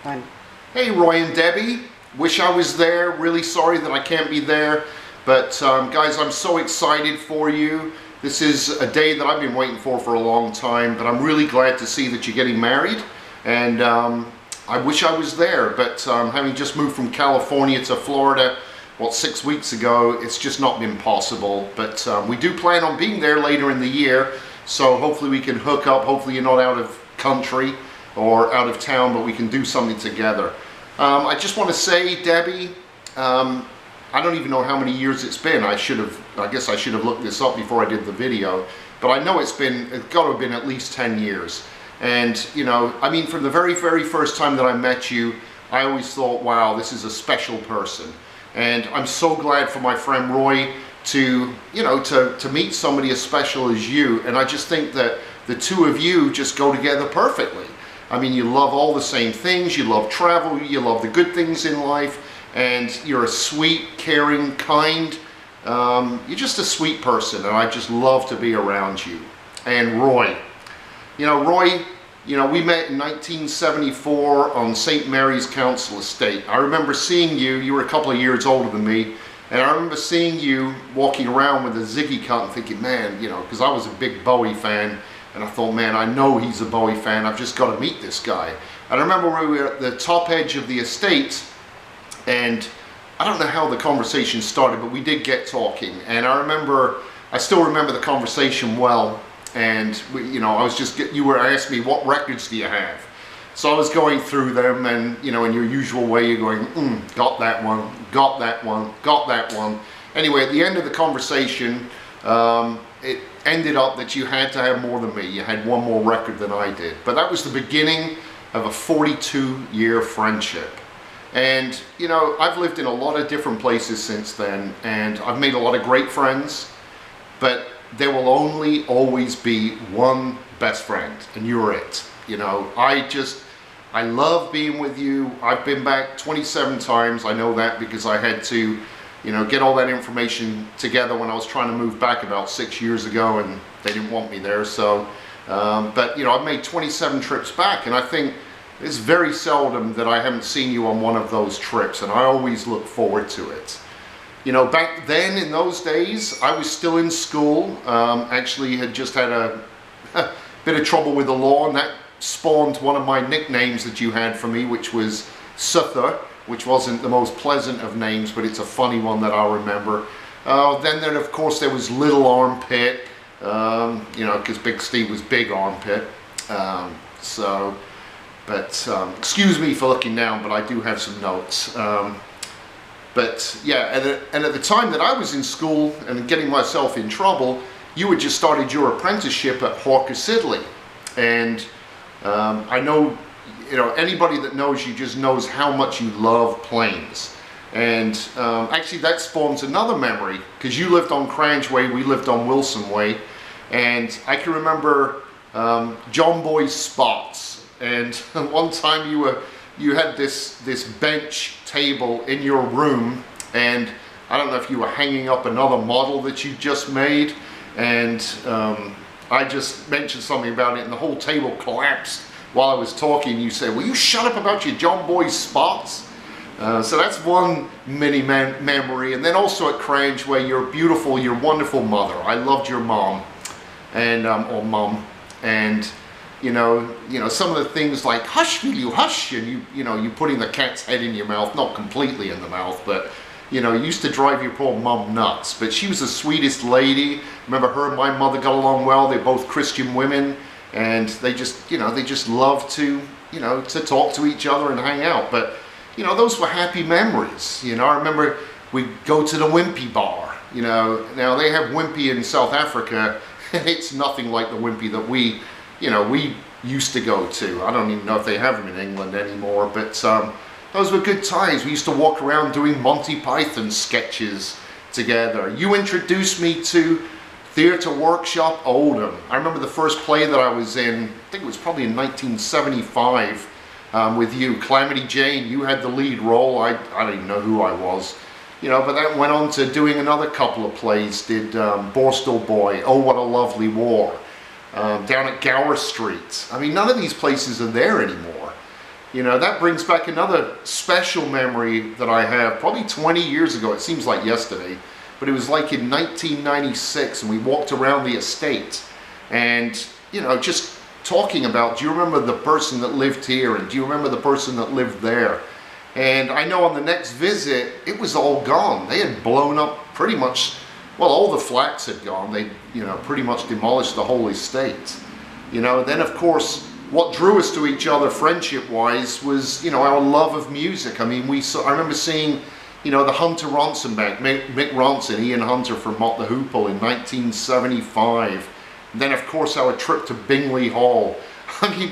Fine. Hey Roy and Debbie, wish I was there, really sorry that I can't be there, but guys, I'm so excited for you. This is a day that I've been waiting for a long time, but I'm really glad to see that you're getting married, and I wish I was there, but having just moved from California to Florida, 6 weeks ago, it's just not been possible, but we do plan on being there later in the year, so hopefully we can hook up. Hopefully you're not out of country or out of town, but we can do something together. I just want to say, Debbie, I don't even know how many years it's been. I guess I should have looked this up before I did the video, but I know it's got to have been at least 10 years. And, you know, I mean, from the very first time that I met you, I always thought, wow, this is a special person. And I'm so glad for my friend Roy to, you know, to meet somebody as special as you. And I just think that the two of you just go together perfectly. I mean, you love all the same things, you love travel, you love the good things in life, and you're a sweet, caring, kind, you're just a sweet person, and I just love to be around you. And Roy, we met in 1974 on St. Mary's Council Estate. I remember seeing you, you were a couple of years older than me, and I remember seeing you walking around with a Ziggy cut and thinking, man, you know, because I was a big Bowie fan, and I thought, man, I know he's a Bowie fan, I've just got to meet this guy. And I remember we were at the top edge of the estate, and I don't know how the conversation started, but we did get talking. And I still remember the conversation well. And you know, you were asking me, what records do you have? So I was going through them, and you know, in your usual way, you're going, got that one, got that one, got that one. Anyway, at the end of the conversation, it ended up that you had to have more than me. You had one more record than I did. But that was the beginning of a 42-year friendship. And you know, I've lived in a lot of different places since then, and I've made a lot of great friends, but there will only always be one best friend, and you're it. You know, I love being with you. I've been back 27 times. I know that because I had to, you know, get all that information together when I was trying to move back about 6 years ago, and they didn't want me there. So, but you know, I've made 27 trips back, and I think it's very seldom that I haven't seen you on one of those trips, and I always look forward to it. You know, back then in those days, I was still in school. Actually had just had a bit of trouble with the law, and that spawned one of my nicknames that you had for me, which was Suther, which wasn't the most pleasant of names, but it's a funny one that I'll remember. Then of course there was Little Armpit, you know, because Big Steve was Big Armpit. Excuse me for looking down, but I do have some notes. But yeah, and at the time that I was in school and getting myself in trouble, you had just started your apprenticeship at Hawker Siddeley. And I know, you know, anybody that knows you just knows how much you love planes. And actually that spawns another memory, because you lived on Crange Way, we lived on Wilson Way. And I can remember John Boy's spots. And one time you had this bench table in your room, and I don't know if you were hanging up another model that you just made, and I just mentioned something about it, and the whole table collapsed while I was talking. You said, will you shut up about your John Boy's spots? So that's one mini memory. And then also at Crange, where you're beautiful, your wonderful mother. I loved your mom, and or mum, and you know, some of the things like, hush, will you hush, and you putting the cat's head in your mouth, not completely in the mouth, but, you know, used to drive your poor mum nuts. But she was the sweetest lady. Remember, her and my mother got along well. They're both Christian women, and they just, you know, they just love to, you know, to talk to each other and hang out. But, you know, those were happy memories. You know, I remember we'd go to the Wimpy bar. You know, now they have Wimpy in South Africa, and it's nothing like the Wimpy that we used to go to. I don't even know if they have them in England anymore, but those were good times. We used to walk around doing Monty Python sketches together. You introduced me to Theatre Workshop Oldham. I remember the first play that I was in, I think it was probably in 1975, with you, Calamity Jane. You had the lead role. I don't even know who I was. You know, but that went on to doing another couple of plays. Did Borstal Boy, Oh What a Lovely War. Down at Gower Street. I mean, none of these places are there anymore. You know, that brings back another special memory that I have, probably 20 years ago. It seems like yesterday, but it was like in 1996, and we walked around the estate and, you know, just talking about, do you remember the person that lived here, and do you remember the person that lived there? And I know on the next visit, it was all gone. They had blown up pretty much, well, all the flats had gone. They, you know, pretty much demolished the whole estate. You know, then of course, what drew us to each other friendship-wise was, you know, our love of music. I mean, I remember seeing, you know, the Hunter Ronson band, Mick Ronson, Ian Hunter from Mott the Hoople in 1975. And then of course our trip to Bingley Hall. I mean,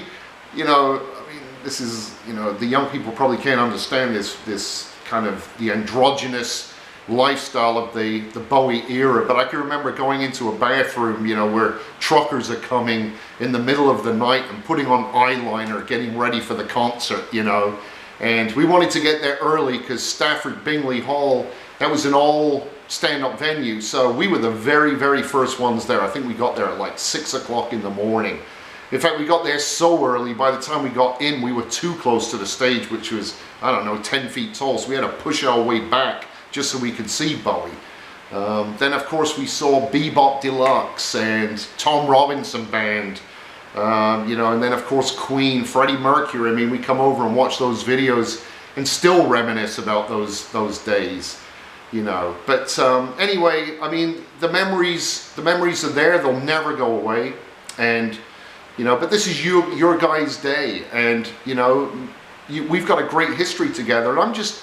you know, this is, you know, the young people probably can't understand this kind of the androgynous lifestyle of the Bowie era, but I can remember going into a bathroom, you know, where truckers are coming in the middle of the night and putting on eyeliner, getting ready for the concert, you know. And we wanted to get there early because Stafford Bingley Hall, that was an all stand-up venue, so we were the very, very first ones there. I think we got there at like 6 o'clock in the morning. In fact, we got there so early, by the time we got in, we were too close to the stage, which was, I don't know, 10 feet tall, so we had to push our way back just so we could see Bowie. Then of course we saw Bebop Deluxe and Tom Robinson Band, you know, and then of course Queen, Freddie Mercury. I mean, we come over and watch those videos and still reminisce about those days, you know. But anyway, I mean, the memories are there. They'll never go away. And, you know, but this is your guys' day, and, you know, we've got a great history together, and I'm just,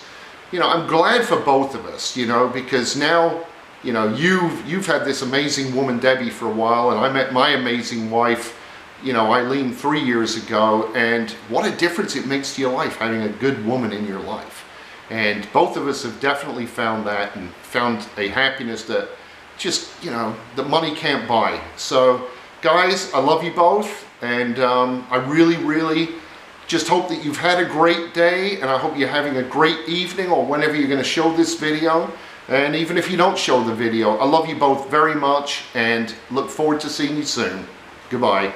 you know, I'm glad for both of us, you know, because now, you know, you've had this amazing woman, Debbie, for a while, and I met my amazing wife, you know, Eileen, 3 years ago, and what a difference it makes to your life, having a good woman in your life. And both of us have definitely found that, and found a happiness that just, you know, that money can't buy. So, guys, I love you both, and I really, really just hope that you've had a great day, and I hope you're having a great evening, or whenever you're going to show this video. And even if you don't show the video, I love you both very much and look forward to seeing you soon. Goodbye.